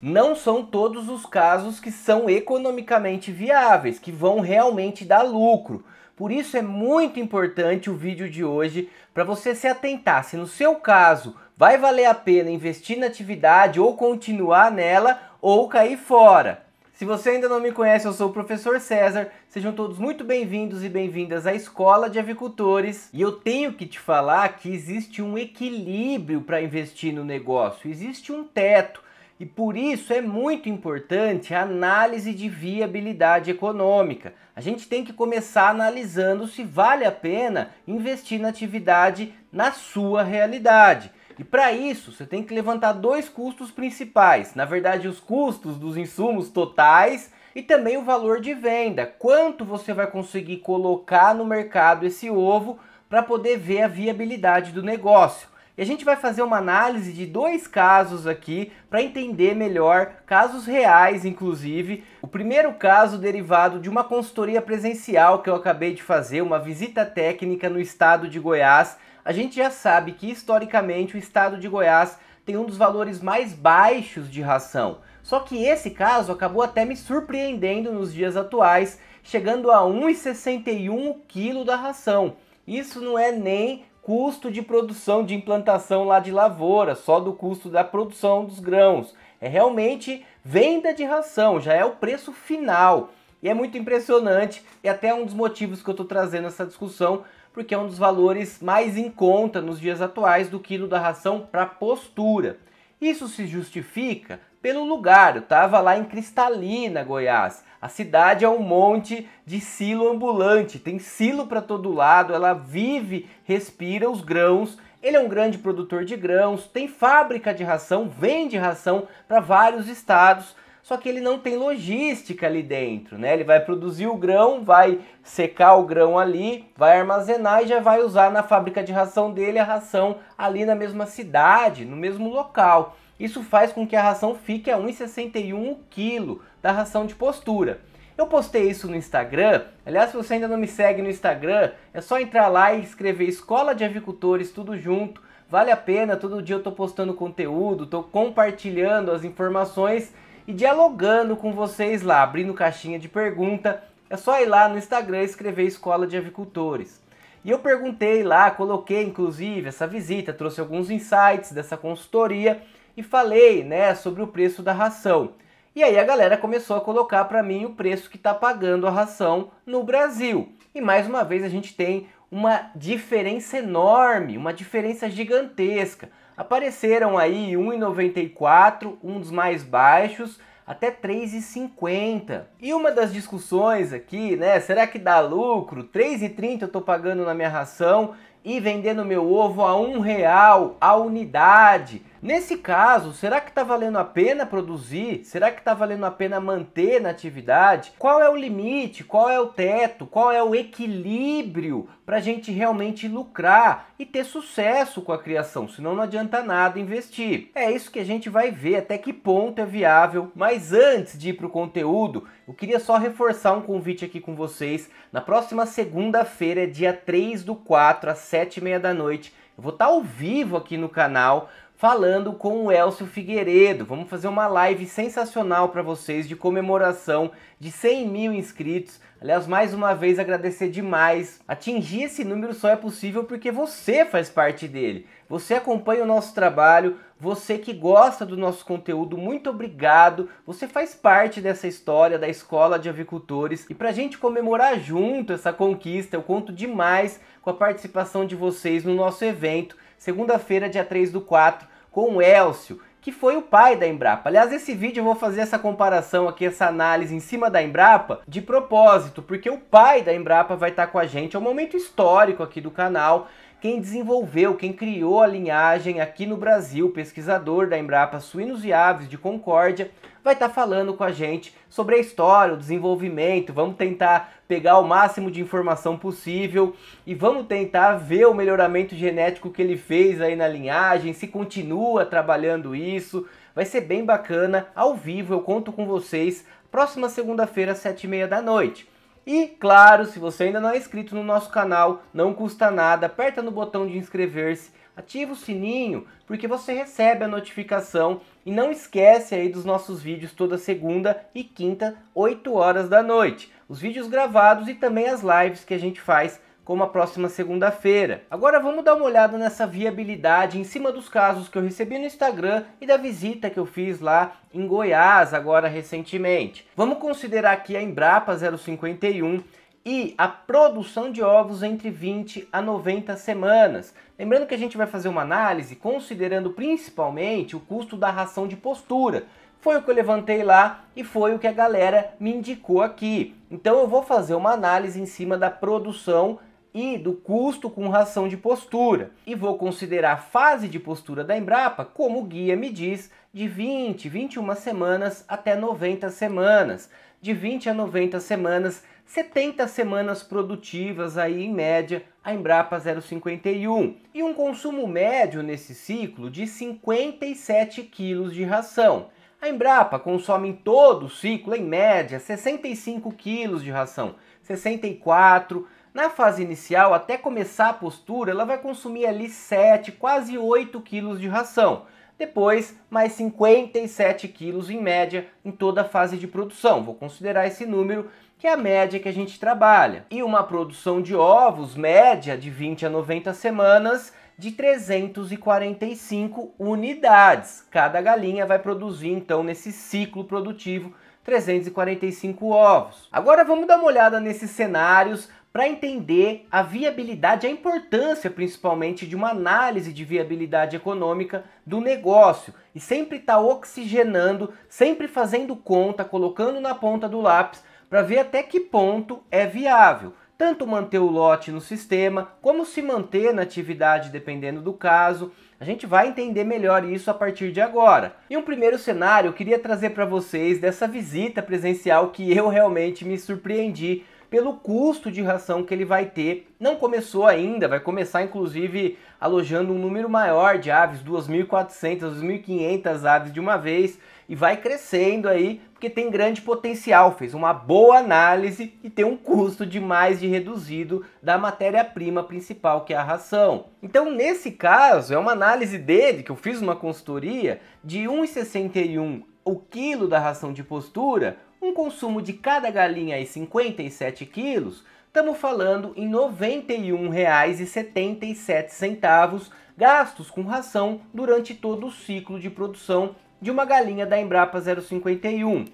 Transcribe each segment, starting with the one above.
Não são todos os casos que são economicamente viáveis, que vão realmente dar lucro. Por isso é muito importante o vídeo de hoje para você se atentar se no seu caso vai valer a pena investir na atividade ou continuar nela ou cair fora. Se você ainda não me conhece, eu sou o professor César, sejam todos muito bem-vindos e bem-vindas à Escola de Avicultores. E eu tenho que te falar que existe um equilíbrio para investir no negócio, existe um teto. E por isso é muito importante a análise de viabilidade econômica. A gente tem que começar analisando se vale a pena investir na atividade na sua realidade. E para isso, você tem que levantar dois custos principais. Na verdade, os custos dos insumos totais e também o valor de venda. Quanto você vai conseguir colocar no mercado esse ovo para poder ver a viabilidade do negócio. E a gente vai fazer uma análise de dois casos aqui para entender melhor, casos reais inclusive. O primeiro caso derivado de uma consultoria presencial que eu acabei de fazer, uma visita técnica no estado de Goiás. A gente já sabe que historicamente o estado de Goiás tem um dos valores mais baixos de ração. Só que esse caso acabou até me surpreendendo nos dias atuais, chegando a R$ 1,61 o quilo da ração. Isso não é nem custo de produção de implantação lá de lavoura, só do custo da produção dos grãos. É realmente venda de ração, já é o preço final. E é muito impressionante e até um dos motivos que eu estou trazendo essa discussão, porque é um dos valores mais em conta nos dias atuais do quilo da ração para postura. Isso se justifica pelo lugar. Eu estava lá em Cristalina, Goiás. A cidade é um monte de silo ambulante, tem silo para todo lado, ela vive, respira os grãos. Ele é um grande produtor de grãos, tem fábrica de ração, vende ração para vários estados, só que ele não tem logística ali dentro, né? Ele vai produzir o grão, vai secar o grão ali, vai armazenar e já vai usar na fábrica de ração dele a ração ali na mesma cidade, no mesmo local. Isso faz com que a ração fique a R$ 1,61 o quilo da ração de postura. Eu postei isso no Instagram. Aliás, se você ainda não me segue no Instagram, é só entrar lá e escrever Escola de Avicultores, tudo junto. Vale a pena, todo dia eu estou postando conteúdo, estou compartilhando as informações e dialogando com vocês lá, abrindo caixinha de pergunta. É só ir lá no Instagram e escrever Escola de Avicultores. E eu perguntei lá, coloquei inclusive essa visita, trouxe alguns insights dessa consultoria e falei, né, sobre o preço da ração. E aí a galera começou a colocar para mim o preço que está pagando a ração no Brasil. E mais uma vez a gente tem uma diferença enorme, uma diferença gigantesca. Apareceram aí R$ 1,94, um dos mais baixos, até R$ 3,50. E uma das discussões aqui, né, será que dá lucro? R$ 3,30 eu estou pagando na minha ração e vendendo meu ovo a R$ 1 a unidade. Nesse caso, será que está valendo a pena produzir? Será que está valendo a pena manter na atividade? Qual é o limite? Qual é o teto? Qual é o equilíbrio para a gente realmente lucrar e ter sucesso com a criação? Senão não adianta nada investir. É isso que a gente vai ver, até que ponto é viável. Mas antes de ir para o conteúdo, eu queria só reforçar um convite aqui com vocês. Na próxima segunda-feira, dia 3/4, às 7h30 da noite, eu vou estar ao vivo aqui no canal, falando com o Elcio Figueiredo. Vamos fazer uma live sensacional para vocês de comemoração de 100 mil inscritos. Aliás, mais uma vez agradecer demais. Atingir esse número só é possível porque você faz parte dele. Você acompanha o nosso trabalho, você que gosta do nosso conteúdo, muito obrigado. Você faz parte dessa história da Escola de Avicultores. E para a gente comemorar junto essa conquista, eu conto demais com a participação de vocês no nosso evento, segunda-feira, dia 3/4, com o Elcio, que foi o pai da Embrapa. Aliás, esse vídeo eu vou fazer essa comparação aqui, essa análise em cima da Embrapa, de propósito, porque o pai da Embrapa vai estar com a gente. É um momento histórico aqui do canal. Quem desenvolveu, quem criou a linhagem aqui no Brasil, pesquisador da Embrapa Suínos e Aves de Concórdia, vai estar falando com a gente sobre a história, o desenvolvimento. Vamos tentar pegar o máximo de informação possível e vamos tentar ver o melhoramento genético que ele fez aí na linhagem, se continua trabalhando isso. Vai ser bem bacana, ao vivo, eu conto com vocês, próxima segunda-feira, às 7h30 da noite. E, claro, se você ainda não é inscrito no nosso canal, não custa nada, aperta no botão de inscrever-se, ativa o sininho, porque você recebe a notificação E não esquece aí dos nossos vídeos toda segunda e quinta, 8 horas da noite. Os vídeos gravados e também as lives que a gente faz como a próxima segunda-feira. Agora vamos dar uma olhada nessa viabilidade em cima dos casos que eu recebi no Instagram e da visita que eu fiz lá em Goiás agora recentemente. Vamos considerar aqui a Embrapa 051 e a produção de ovos entre 20 a 90 semanas. Lembrando que a gente vai fazer uma análise considerando principalmente o custo da ração de postura. Foi o que eu levantei lá e foi o que a galera me indicou aqui. Então eu vou fazer uma análise em cima da produção e do custo com ração de postura. E vou considerar a fase de postura da Embrapa, como o guia me diz, de 20, 21 semanas até 90 semanas. De 20 a 90 semanas, 70 semanas produtivas aí em média, a Embrapa 051. E um consumo médio nesse ciclo de 57 quilos de ração. A Embrapa consome em todo o ciclo, em média, 65 quilos de ração, 64. Na fase inicial, até começar a postura, ela vai consumir ali 7, quase 8 quilos de ração. Depois, mais 57 quilos em média em toda a fase de produção. Vou considerar esse número, que é a média que a gente trabalha. E uma produção de ovos média de 20 a 90 semanas de 345 unidades. Cada galinha vai produzir, então, nesse ciclo produtivo, 345 ovos. Agora vamos dar uma olhada nesses cenários para entender a viabilidade, a importância principalmente de uma análise de viabilidade econômica do negócio. E sempre estar oxigenando, sempre fazendo conta, colocando na ponta do lápis, para ver até que ponto é viável. Tanto manter o lote no sistema, como se manter na atividade dependendo do caso. A gente vai entender melhor isso a partir de agora. E um primeiro cenário eu queria trazer para vocês dessa visita presencial que eu realmente me surpreendi pelo custo de ração que ele vai ter. Não começou ainda, vai começar inclusive alojando um número maior de aves, 2.400, 2.500 aves de uma vez, e vai crescendo aí, porque tem grande potencial, fez uma boa análise e tem um custo de mais de reduzido da matéria-prima principal, que é a ração. Então, nesse caso, é uma análise dele, que eu fiz uma consultoria, de 1,61 o quilo da ração de postura, um consumo de cada galinha aí 57 quilos, estamos falando em R$ 91,77 gastos com ração durante todo o ciclo de produção de uma galinha da Embrapa 051.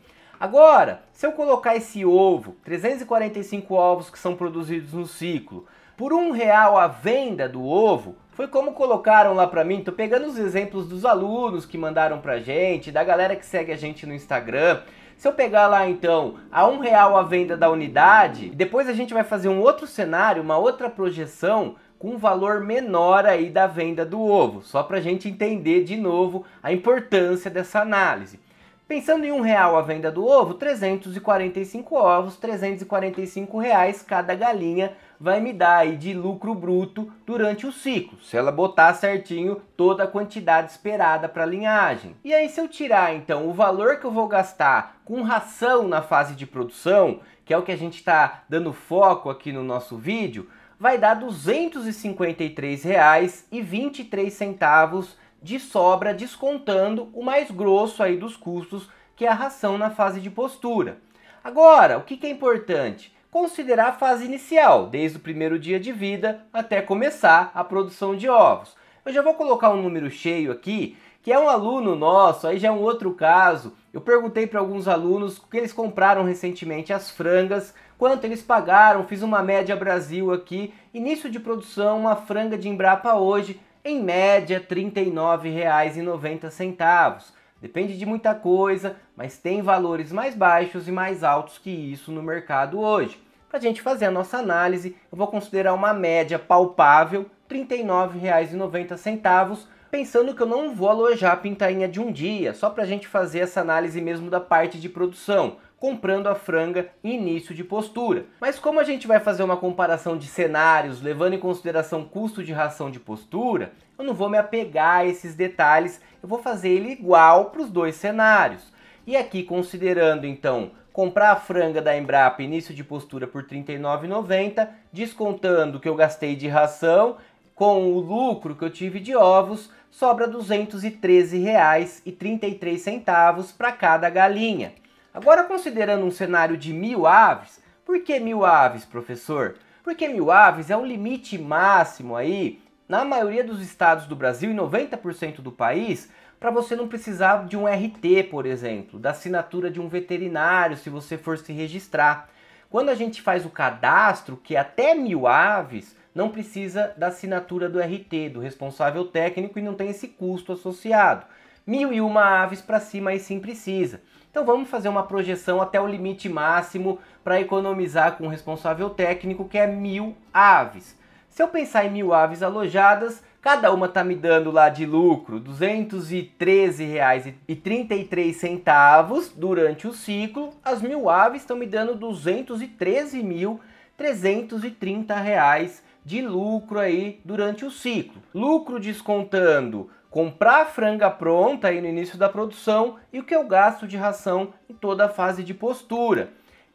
Agora, se eu colocar esse ovo, 345 ovos que são produzidos no ciclo, por R$ 1 a venda do ovo, foi como colocaram lá pra mim. Tô pegando os exemplos dos alunos que mandaram pra gente, da galera que segue a gente no Instagram. Se eu pegar lá então a R$ 1 a venda da unidade, depois a gente vai fazer um outro cenário, uma outra projeção com um valor menor aí da venda do ovo, só pra gente entender de novo a importância dessa análise. Pensando em R$ 1 a venda do ovo, 345 ovos, R$ 345 cada galinha vai me dar aí de lucro bruto durante o ciclo, se ela botar certinho toda a quantidade esperada para a linhagem. E aí se eu tirar então o valor que eu vou gastar com ração na fase de produção, que é o que a gente está dando foco aqui no nosso vídeo, vai dar R$ 253,23 de sobra, descontando o mais grosso aí dos custos, que é a ração na fase de postura. Agora, o que é importante? Considerar a fase inicial, desde o primeiro dia de vida até começar a produção de ovos. Eu já vou colocar um número cheio aqui, que é um aluno nosso, aí já é um outro caso. Eu perguntei para alguns alunos que eles compraram recentemente as frangas, quanto eles pagaram, fiz uma média Brasil aqui. Início de produção, uma franga de Embrapa hoje, em média, R$ 39,90. Depende de muita coisa, mas tem valores mais baixos e mais altos que isso no mercado hoje. Para a gente fazer a nossa análise, eu vou considerar uma média palpável, R$ 39,90, pensando que eu não vou alojar a pintainha de um dia, só para a gente fazer essa análise mesmo da parte de produção, comprando a franga em início de postura. Mas como a gente vai fazer uma comparação de cenários, levando em consideração custo de ração de postura, eu não vou me apegar a esses detalhes, eu vou fazer ele igual para os dois cenários. E aqui considerando então comprar a franga da Embrapa início de postura por R$ 39,90, descontando o que eu gastei de ração, com o lucro que eu tive de ovos, sobra R$ 213,33 para cada galinha. Agora, considerando um cenário de 1.000 aves, por que 1.000 aves, professor? Porque 1.000 aves é o limite máximo aí, na maioria dos estados do Brasil e 90% do país, para você não precisar de um RT, por exemplo, da assinatura de um veterinário, se você for se registrar. Quando a gente faz o cadastro, que é até 1.000 aves, não precisa da assinatura do RT, do responsável técnico, e não tem esse custo associado. 1.001 aves para cima aí sim precisa. Então vamos fazer uma projeção até o limite máximo para economizar com o responsável técnico, que é 1.000 aves. Se eu pensar em 1.000 aves alojadas, cada uma está me dando lá de lucro R$ 213,33 durante o ciclo. As 1.000 aves estão me dando R$ 213.330 de lucro aí durante o ciclo. Lucro descontando comprar a franga pronta aí no início da produção e o que eu gasto de ração em toda a fase de postura.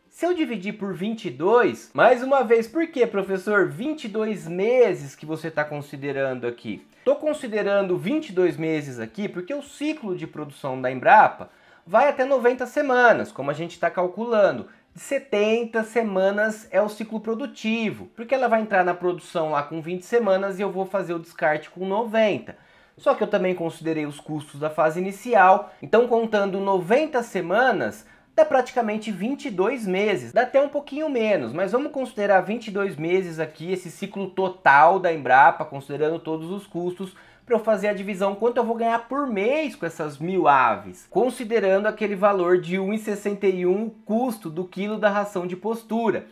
Se eu dividir por 22, mais uma vez, por que, professor? 22 meses que você está considerando aqui. Estou considerando 22 meses aqui porque o ciclo de produção da Embrapa vai até 90 semanas, como a gente está calculando. De 70 semanas é o ciclo produtivo, porque ela vai entrar na produção lá com 20 semanas e eu vou fazer o descarte com 90. Só que eu também considerei os custos da fase inicial, então contando 90 semanas, dá praticamente 22 meses, dá até um pouquinho menos, mas vamos considerar 22 meses aqui, esse ciclo total da Embrapa, considerando todos os custos, para eu fazer a divisão quanto eu vou ganhar por mês com essas 1.000 aves, considerando aquele valor de R$ 1,61 o custo do quilo da ração de postura.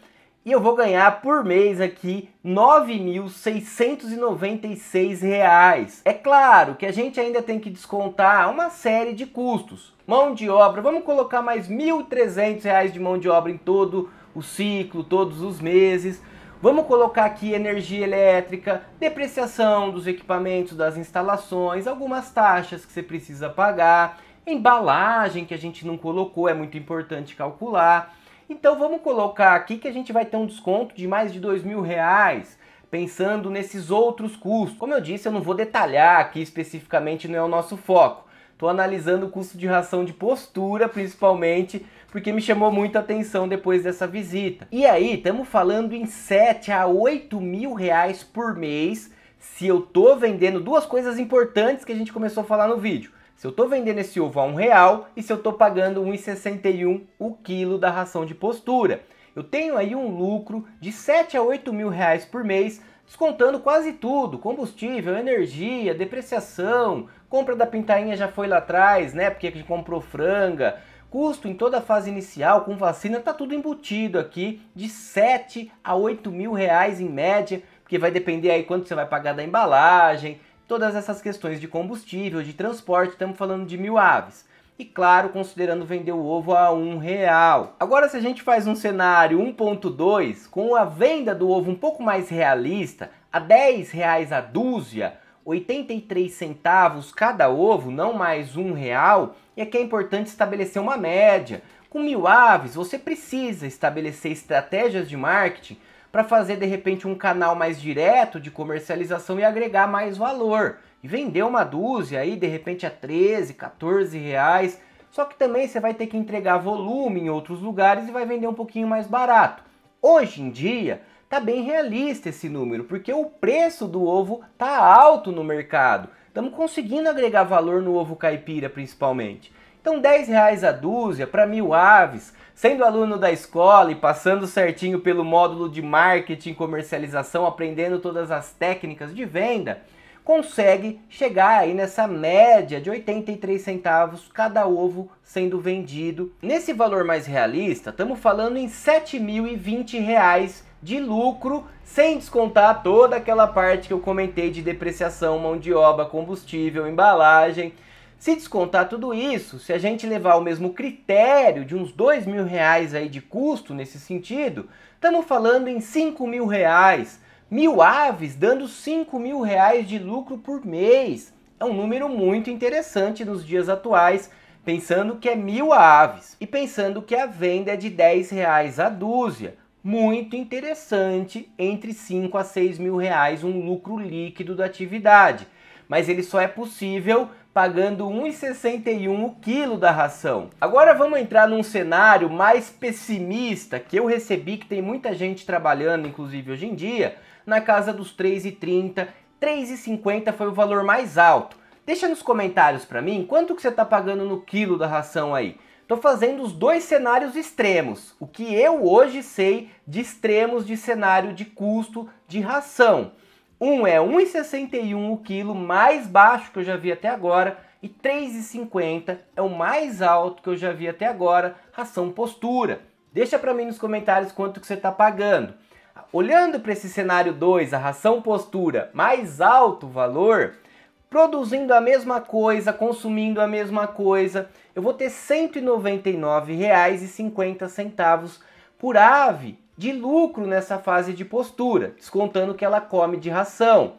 E eu vou ganhar por mês aqui R$ 9.696. É claro que a gente ainda tem que descontar uma série de custos. Mão de obra, vamos colocar mais R$ 1.300 de mão de obra em todo o ciclo, todos os meses. Vamos colocar aqui energia elétrica, depreciação dos equipamentos, das instalações, algumas taxas que você precisa pagar, embalagem que a gente não colocou, é muito importante calcular. Então vamos colocar aqui que a gente vai ter um desconto de mais de R$ 2.000, pensando nesses outros custos. Como eu disse, eu não vou detalhar aqui especificamente, não é o nosso foco. Estou analisando o custo de ração de postura, principalmente, porque me chamou muita atenção depois dessa visita. E aí, estamos falando em R$ 7.000 a R$ 8.000 por mês, se eu estou vendendo duas coisas importantes que a gente começou a falar no vídeo. Se eu estou vendendo esse ovo a R$1 e se eu estou pagando R$ 1,61 o quilo da ração de postura. Eu tenho aí um lucro de R$ 7.000 a R$ 8.000 por mês, descontando quase tudo, combustível, energia, depreciação, compra da pintainha já foi lá atrás, né, porque a gente comprou franga, custo em toda a fase inicial, com vacina, tá tudo embutido aqui de R$ 7.000 a R$ 8.000 em média, porque vai depender aí quanto você vai pagar da embalagem, todas essas questões de combustível, de transporte, estamos falando de 1.000 aves. E claro, considerando vender o ovo a R$1. Agora, se a gente faz um cenário 1.2, com a venda do ovo um pouco mais realista, a R$10 a dúzia, 83 centavos cada ovo, não mais R$1, e aqui é importante estabelecer uma média. Com 1.000 aves, você precisa estabelecer estratégias de marketing para fazer de repente um canal mais direto de comercialização e agregar mais valor. E vender uma dúzia aí de repente a 13, 14 reais. Só que também você vai ter que entregar volume em outros lugares e vai vender um pouquinho mais barato. Hoje em dia tá bem realista esse número, porque o preço do ovo tá alto no mercado. Estamos conseguindo agregar valor no ovo caipira principalmente. Então R$10 a dúzia para 1.000 aves, sendo aluno da escola e passando certinho pelo módulo de marketing e comercialização, aprendendo todas as técnicas de venda, consegue chegar aí nessa média de 83 centavos cada ovo sendo vendido. Nesse valor mais realista, estamos falando em R$ 7.020 de lucro, sem descontar toda aquela parte que eu comentei de depreciação, mão de obra, combustível, embalagem. Se descontar tudo isso, se a gente levar o mesmo critério de uns R$2.000 aí de custo nesse sentido, estamos falando em R$ 5.000. 1.000 aves dando R$ 5.000 de lucro por mês. É um número muito interessante nos dias atuais, pensando que é 1.000 aves e pensando que a venda é de R$10 a dúzia. Muito interessante, entre R$ 5.000 a R$ 6.000 um lucro líquido da atividade. mas ele só é possível pagando R$ 1,61 o quilo da ração. Agora vamos entrar num cenário mais pessimista que eu recebi, que tem muita gente trabalhando, inclusive hoje em dia, na casa dos R$ 3,30, R$ 3,50 foi o valor mais alto. Deixa nos comentários para mim quanto que você está pagando no quilo da ração aí. Estou fazendo os dois cenários extremos, o que eu hoje sei de extremos de cenário de custo de ração. Um é R$ 1,61 o quilo, mais baixo que eu já vi até agora, e R$ 3,50 é o mais alto que eu já vi até agora, ração postura. Deixa para mim nos comentários quanto que você está pagando. Olhando para esse cenário 2, a ração postura, mais alto valor, produzindo a mesma coisa, consumindo a mesma coisa, eu vou ter R$ 199,50 por ave de lucro nessa fase de postura, descontando que ela come de ração.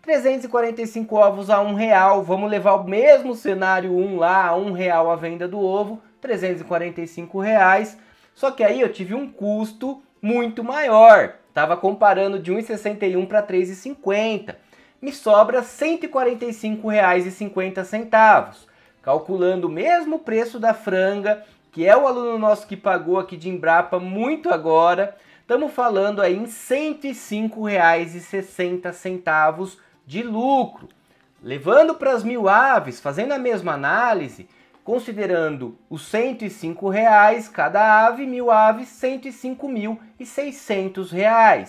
345 ovos a R$1, vamos levar o mesmo cenário 1 lá, a R$1 a venda do ovo, R$ 345, só que aí eu tive um custo muito maior, estava comparando de R$ 1,61 para R$ 3,50, me sobra R$ 145,50, calculando o mesmo preço da franga, que é o aluno nosso que pagou aqui de Embrapa muito agora, estamos falando aí em R$ 105,60 de lucro. Levando para as 1.000 aves, fazendo a mesma análise, considerando os R$ 105 cada ave, 1.000 aves, R$ 105.600. R$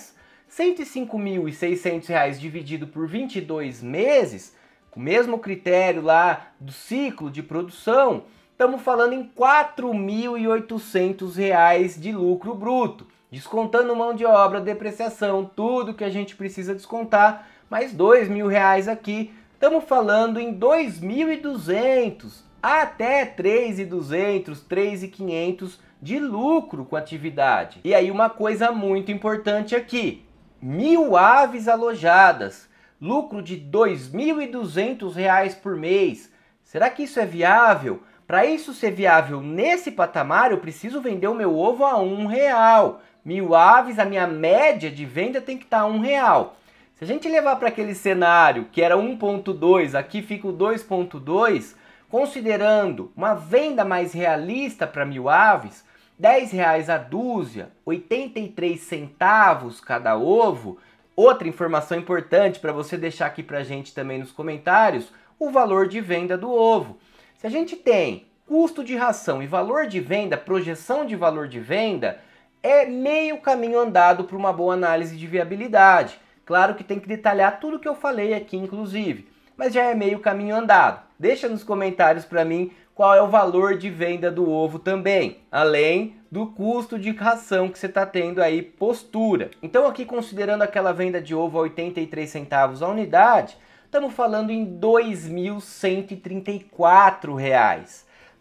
105.600 dividido por 22 meses, com o mesmo critério lá do ciclo de produção, estamos falando em R$ 4.800 de lucro bruto, descontando mão de obra, depreciação, tudo que a gente precisa descontar, mais R$ 2.000 aqui, estamos falando em R$ 2.200 até R$ 3.200, R$ 3.500 de lucro com a atividade. E aí uma coisa muito importante aqui, 1.000 aves alojadas, lucro de R$ 2.200 por mês. Será que isso é viável? Para isso ser viável nesse patamar, eu preciso vender o meu ovo a R$1. 1.000 aves, a minha média de venda tem que estar a R$1. Se a gente levar para aquele cenário que era 1.2, aqui fica o 2.2, considerando uma venda mais realista para 1.000 aves, R$10 a dúzia, 83 centavos cada ovo. Outra informação importante para você deixar aqui para a gente também nos comentários, o valor de venda do ovo. Se a gente tem custo de ração e valor de venda, projeção de valor de venda, é meio caminho andado para uma boa análise de viabilidade. Claro que tem que detalhar tudo que eu falei aqui, inclusive, mas já é meio caminho andado. Deixa nos comentários para mim qual é o valor de venda do ovo também, além do custo de ração que você está tendo aí postura. Então aqui considerando aquela venda de ovo a 83 centavos a unidade, estamos falando em R$ 2.134. R$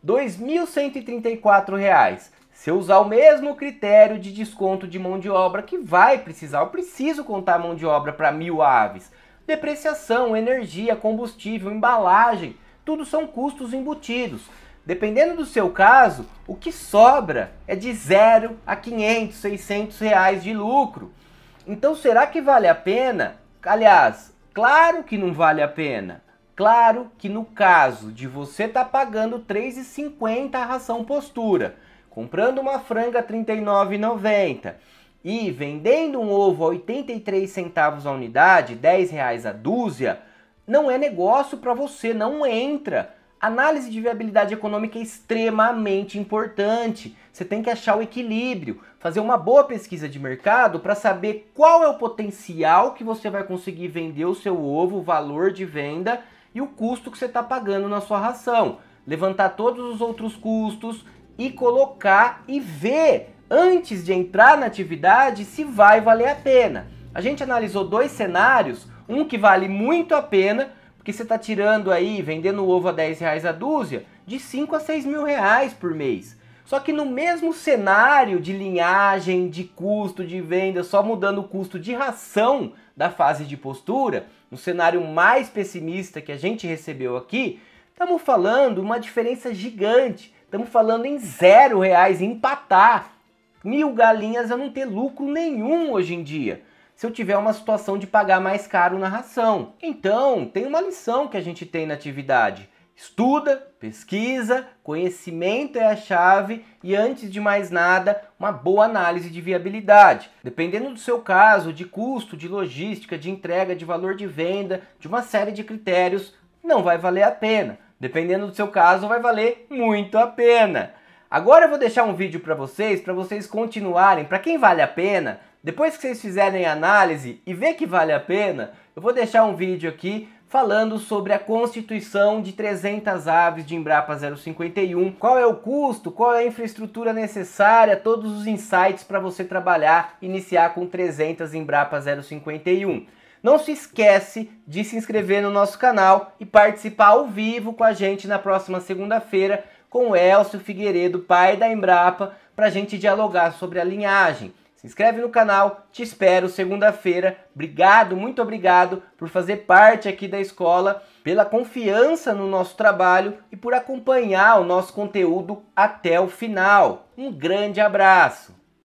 2.134. Se eu usar o mesmo critério de desconto de mão de obra que vai precisar, eu preciso contar mão de obra para 1.000 aves. Depreciação, energia, combustível, embalagem, tudo são custos embutidos. Dependendo do seu caso, o que sobra é de 0 a 500, 600 reais de lucro. Então será que vale a pena? Aliás, claro que não vale a pena. Claro que no caso de você estar pagando R$ 3,50 a ração postura, comprando uma franga R$ 39,90 e vendendo um ovo a 83 centavos a unidade, R$10 a dúzia, não é negócio para você, não entra. Análise de viabilidade econômica é extremamente importante. Você tem que achar o equilíbrio, fazer uma boa pesquisa de mercado para saber qual é o potencial que você vai conseguir vender o seu ovo, o valor de venda e o custo que você está pagando na sua ração. Levantar todos os outros custos e colocar e ver, antes de entrar na atividade, se vai valer a pena. A gente analisou dois cenários, um que vale muito a pena, porque você está tirando aí, vendendo o ovo a R$10 a dúzia, de 5 a 6 mil reais por mês. Só que no mesmo cenário de linhagem, de custo, de venda, só mudando o custo de ração da fase de postura, no cenário mais pessimista que a gente recebeu aqui, estamos falando uma diferença gigante. Estamos falando em R$0, empatar. 1.000 galinhas eu não ter lucro nenhum hoje em dia. se eu tiver uma situação de pagar mais caro na ração. Então, tem uma lição que a gente tem na atividade. Estuda, pesquisa, conhecimento é a chave e, antes de mais nada, uma boa análise de viabilidade. Dependendo do seu caso, de custo, de logística, de entrega, de valor de venda, de uma série de critérios, não vai valer a pena. Dependendo do seu caso, vai valer muito a pena. Agora eu vou deixar um vídeo para vocês continuarem. Para quem vale a pena, depois que vocês fizerem a análise e ver que vale a pena, eu vou deixar um vídeo aqui falando sobre a constituição de 300 aves de Embrapa 051, qual é o custo, qual é a infraestrutura necessária, todos os insights para você trabalhar, iniciar com 300 Embrapa 051. Não se esquece de se inscrever no nosso canal e participar ao vivo com a gente na próxima segunda-feira com o Elcio Figueiredo, pai da Embrapa, para a gente dialogar sobre a linhagem. Se inscreve no canal, te espero segunda-feira. Obrigado, muito obrigado por fazer parte aqui da escola, pela confiança no nosso trabalho e por acompanhar o nosso conteúdo até o final. Um grande abraço!